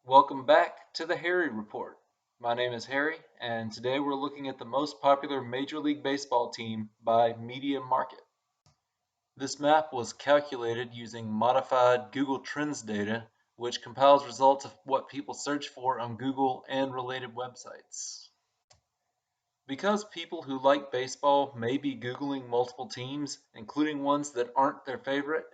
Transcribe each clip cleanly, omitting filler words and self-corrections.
Welcome back to the Harry Report. My name is Harry, and today we're looking at the most popular Major League Baseball team by media market. This map was calculated using modified Google Trends data, which compiles results of what people search for on Google and related websites. Because people who like baseball may be Googling multiple teams, including ones that aren't their favorite,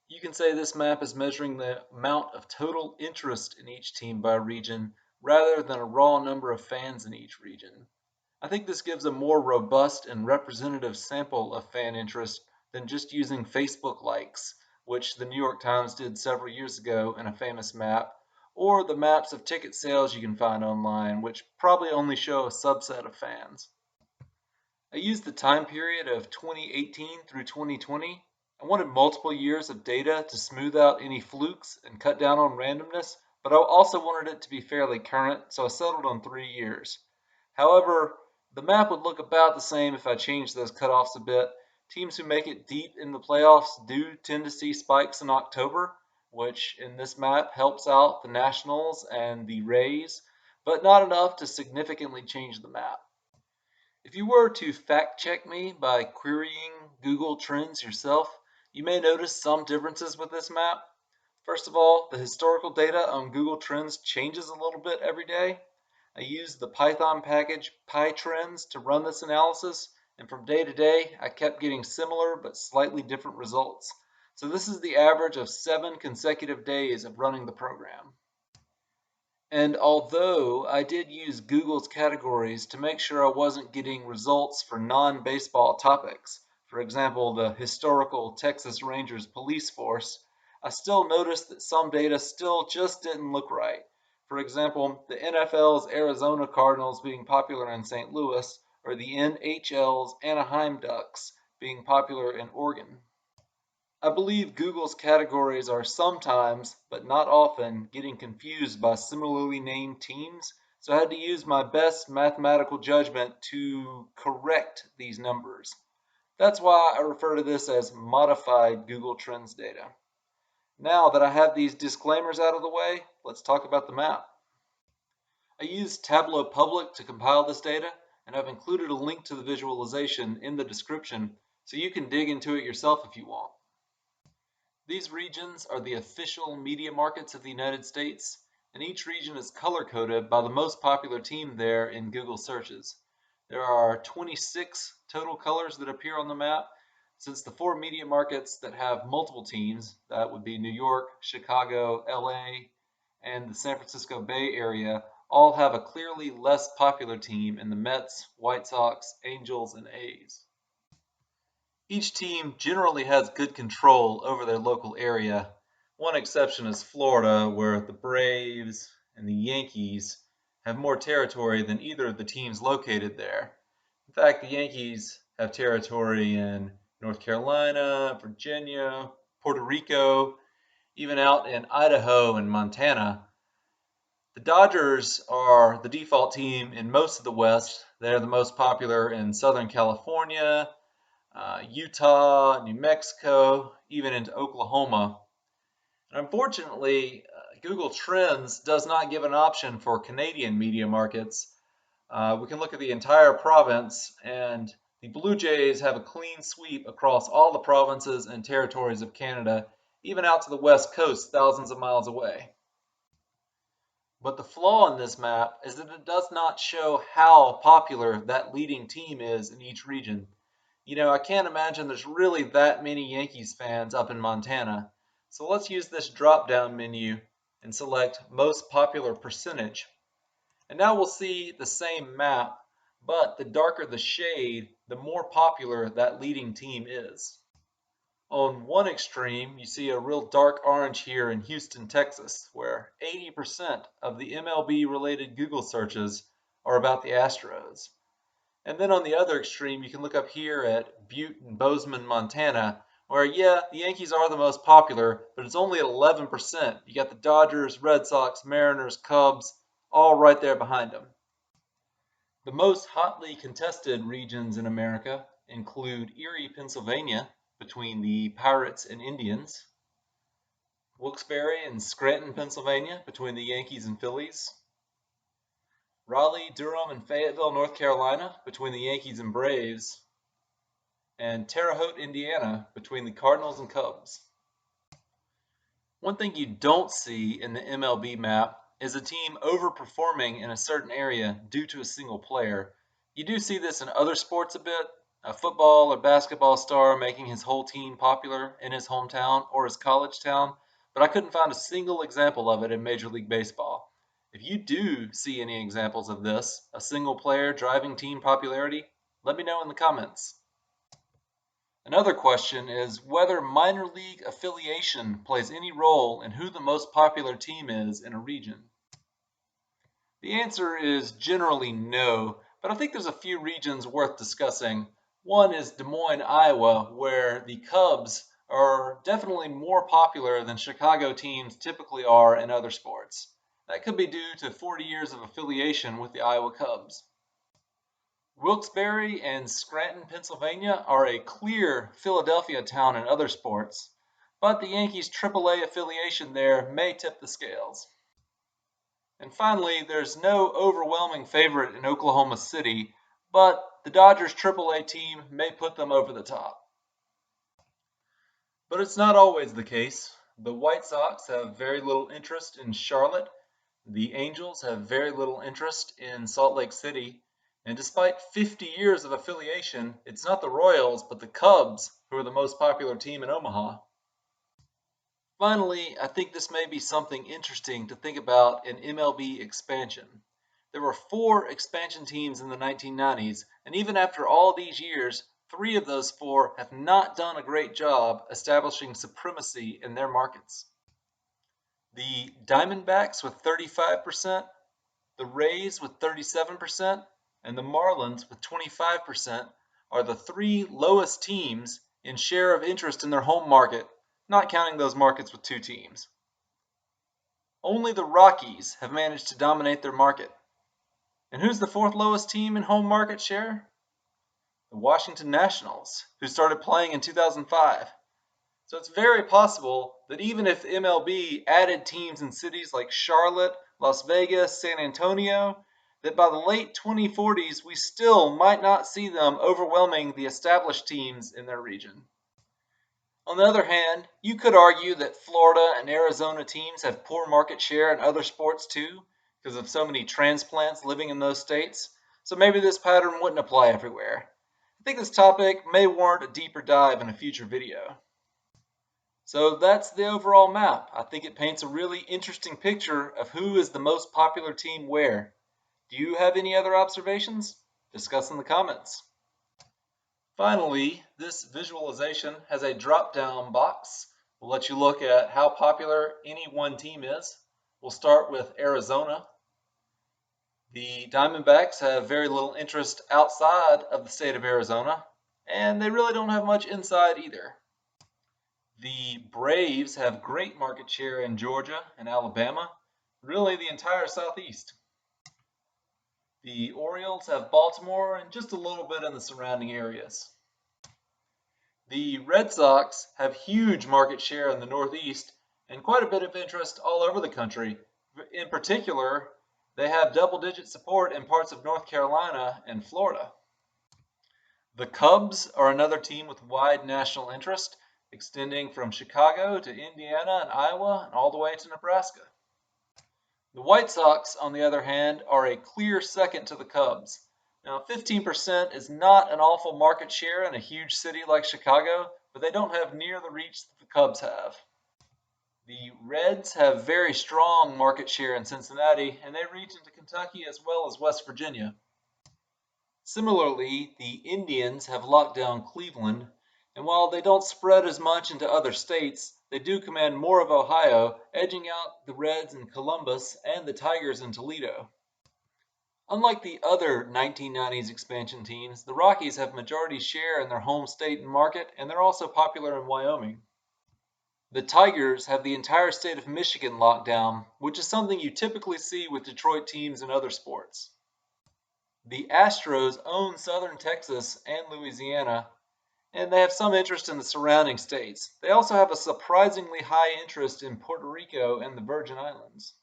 you can say this map is measuring the amount of total interest in each team by region rather than a raw number of fans in each region. I think this gives a more robust and representative sample of fan interest than just using Facebook likes, which the New York Times did several years ago in a famous map, or the maps of ticket sales you can find online, which probably only show a subset of fans. I used the time period of 2018 through 2020. I wanted multiple years of data to smooth out any flukes and cut down on randomness, but I also wanted it to be fairly current, so I settled on 3 years. However, the map would look about the same if I changed those cutoffs a bit. Teams who make it deep in the playoffs do tend to see spikes in October, which in this map helps out the Nationals and the Rays, but not enough to significantly change the map. If you were to fact check me by querying Google Trends yourself, you may notice some differences with this map. First of all, the historical data on Google Trends changes a little bit every day. I use the Python package PyTrends to run this analysis, and from day to day, I kept getting similar but slightly different results. So this is the average of 7 consecutive days of running the program. And although I did use Google's categories to make sure I wasn't getting results for non-baseball topics, for example, the historical Texas Rangers police force, I still noticed that some data still just didn't look right. For example, the NFL's Arizona Cardinals being popular in St. Louis, or the NHL's Anaheim Ducks being popular in Oregon. I believe Google's categories are sometimes, but not often, getting confused by similarly named teams, so I had to use my best mathematical judgment to correct these numbers. That's why I refer to this as modified Google Trends data. Now that I have these disclaimers out of the way, let's talk about the map. I used Tableau Public to compile this data, and I've included a link to the visualization in the description so you can dig into it yourself if you want. These regions are the official media markets of the United States, and each region is color-coded by the most popular team there in Google searches. There are 26 total colors that appear on the map, since the 4 media markets that have multiple teams, that would be New York, Chicago, LA, and the San Francisco Bay Area, all have a clearly less popular team in the Mets, White Sox, Angels, and A's. Each team generally has good control over their local area. One exception is Florida, where the Braves and the Yankees have more territory than either of the teams located there. In fact, the Yankees have territory in North Carolina, Virginia, Puerto Rico, even out in Idaho and Montana. The Dodgers are the default team in most of the West. They're the most popular in Southern California, Utah, New Mexico, even into Oklahoma. And unfortunately, Google Trends does not give an option for Canadian media markets. We can look at the entire province, and the Blue Jays have a clean sweep across all the provinces and territories of Canada, even out to the west coast, thousands of miles away. But the flaw in this map is that it does not show how popular that leading team is in each region. I can't imagine there's really that many Yankees fans up in Montana. So let's use this drop-down menu and select most popular percentage. And now we'll see the same map, but the darker the shade, the more popular that leading team is. On one extreme, you see a real dark orange here in Houston, Texas, where 80% of the MLB related Google searches are about the Astros. And then on the other extreme, you can look up here at Butte and Bozeman, Montana, where, yeah, the Yankees are the most popular, but it's only at 11%. You got the Dodgers, Red Sox, Mariners, Cubs, all right there behind them. The most hotly contested regions in America include Erie, Pennsylvania, between the Pirates and Indians, Wilkes-Barre and Scranton, Pennsylvania, between the Yankees and Phillies. Raleigh, Durham, and Fayetteville, North Carolina, between the Yankees and Braves. And Terre Haute, Indiana, between the Cardinals and Cubs. One thing you don't see in the MLB map is a team overperforming in a certain area due to a single player. You do see this in other sports a bit, a football or basketball star making his whole team popular in his hometown or his college town, but I couldn't find a single example of it in Major League Baseball. If you do see any examples of this, a single player driving team popularity, let me know in the comments. Another question is whether minor league affiliation plays any role in who the most popular team is in a region. The answer is generally no, but I think there's a few regions worth discussing. One is Des Moines, Iowa, where the Cubs are definitely more popular than Chicago teams typically are in other sports. That could be due to 40 years of affiliation with the Iowa Cubs. Wilkes-Barre and Scranton, Pennsylvania are a clear Philadelphia town in other sports, but the Yankees' AAA affiliation there may tip the scales. And finally, there's no overwhelming favorite in Oklahoma City, but the Dodgers' AAA team may put them over the top. But it's not always the case. The White Sox have very little interest in Charlotte. The Angels have very little interest in Salt Lake City. And despite 50 years of affiliation, it's not the Royals, but the Cubs who are the most popular team in Omaha. Finally, I think this may be something interesting to think about in MLB expansion. There were 4 expansion teams in the 1990s, and even after all these years, 3 of those 4 have not done a great job establishing supremacy in their markets. The Diamondbacks with 35%, the Rays with 37%, and the Marlins with 25% are the 3 lowest teams in share of interest in their home market, not counting those markets with 2 teams. Only the Rockies have managed to dominate their market. And who's the 4th lowest team in home market share? The Washington Nationals, who started playing in 2005. So it's very possible that even if MLB added teams in cities like Charlotte, Las Vegas, San Antonio, that by the late 2040s we still might not see them overwhelming the established teams in their region. On the other hand, you could argue that Florida and Arizona teams have poor market share in other sports too, because of so many transplants living in those states, so maybe this pattern wouldn't apply everywhere. I think this topic may warrant a deeper dive in a future video. So that's the overall map. I think it paints a really interesting picture of who is the most popular team where. Do you have any other observations? Discuss in the comments. Finally, this visualization has a drop-down box. We'll let you look at how popular any one team is. We'll start with Arizona. The Diamondbacks have very little interest outside of the state of Arizona, and they really don't have much inside either. The Braves have great market share in Georgia and Alabama, really the entire Southeast. The Orioles have Baltimore and just a little bit in the surrounding areas. The Red Sox have huge market share in the Northeast and quite a bit of interest all over the country. In particular, they have double-digit support in parts of North Carolina and Florida. The Cubs are another team with wide national interest, extending from Chicago to Indiana and Iowa and all the way to Nebraska. The White Sox, on the other hand, are a clear second to the Cubs. Now, 15% is not an awful market share in a huge city like Chicago, but they don't have near the reach that the Cubs have. The Reds have very strong market share in Cincinnati, and they reach into Kentucky as well as West Virginia. Similarly, the Indians have locked down Cleveland, and while they don't spread as much into other states, they do command more of Ohio, edging out the Reds in Columbus and the Tigers in Toledo. Unlike the other 1990s expansion teams, the Rockies have majority share in their home state and market, and they're also popular in Wyoming. The Tigers have the entire state of Michigan locked down, which is something you typically see with Detroit teams in other sports. The Astros own southern Texas and Louisiana, and they have some interest in the surrounding states. They also have a surprisingly high interest in Puerto Rico and the Virgin Islands.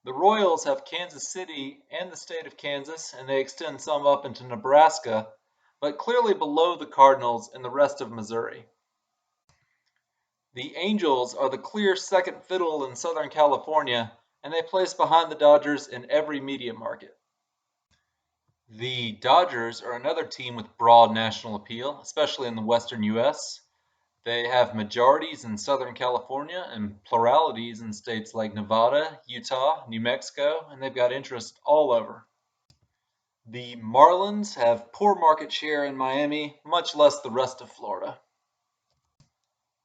The Royals have Kansas City and the state of Kansas, and they extend some up into Nebraska, but clearly below the Cardinals and the rest of Missouri. The Angels are the clear second fiddle in Southern California, and they place behind the Dodgers in every media market. The Dodgers are another team with broad national appeal, especially in the western U.S. They have majorities in Southern California and pluralities in states like Nevada, Utah, New Mexico, and they've got interest all over. The Marlins have poor market share in Miami, much less the rest of Florida.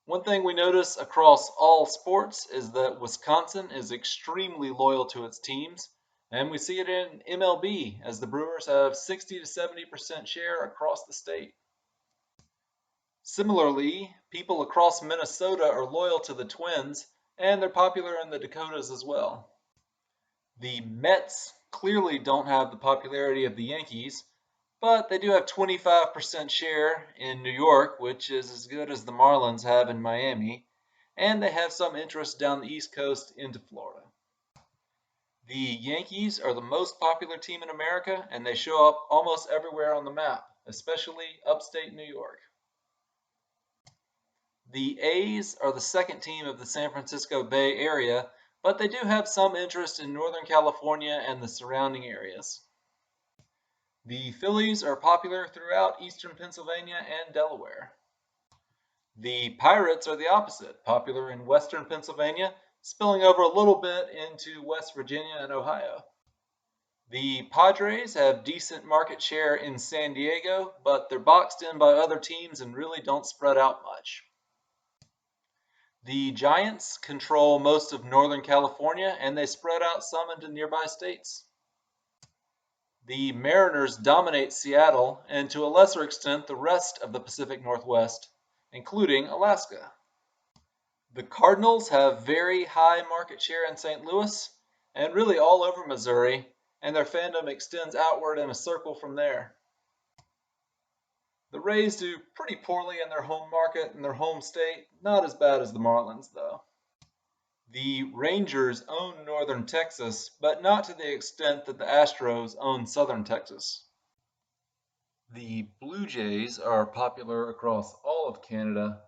One thing we notice across all sports is that Wisconsin is extremely loyal to its teams, and we see it in MLB as the Brewers have 60 to 70% share across the state. Similarly, people across Minnesota are loyal to the Twins, and they're popular in the Dakotas as well. The Mets clearly don't have the popularity of the Yankees, but they do have 25% share in New York, which is as good as the Marlins have in Miami, and they have some interest down the East Coast into Florida. The Yankees are the most popular team in America, and they show up almost everywhere on the map, especially upstate New York. The A's are the second team of the San Francisco Bay Area, but they do have some interest in Northern California and the surrounding areas. The Phillies are popular throughout eastern Pennsylvania and Delaware. The Pirates are the opposite, popular in western Pennsylvania, spilling over a little bit into West Virginia and Ohio. The Padres have decent market share in San Diego, but they're boxed in by other teams and really don't spread out much. The Giants control most of Northern California, and they spread out some into nearby states. The Mariners dominate Seattle, and to a lesser extent the rest of the Pacific Northwest, including Alaska. The Cardinals have very high market share in St. Louis, and really all over Missouri, and their fandom extends outward in a circle from there. The Rays do pretty poorly in their home market and their home state, not as bad as the Marlins though. The Rangers own northern Texas, but not to the extent that the Astros own southern Texas. The Blue Jays are popular across all of Canada,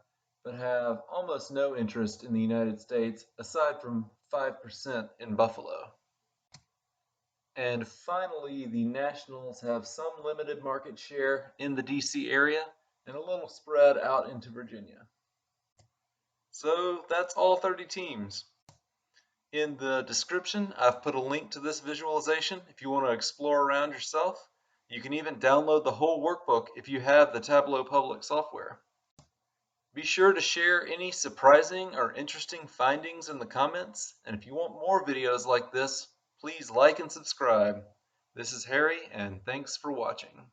but have almost no interest in the United States, aside from 5% in Buffalo. And finally, the Nationals have some limited market share in the DC area and a little spread out into Virginia. So that's all 30 teams. In the description, I've put a link to this visualization if you want to explore around yourself. You can even download the whole workbook if you have the Tableau Public software. Be sure to share any surprising or interesting findings in the comments, and if you want more videos like this, please like and subscribe. This is Harry, and thanks for watching.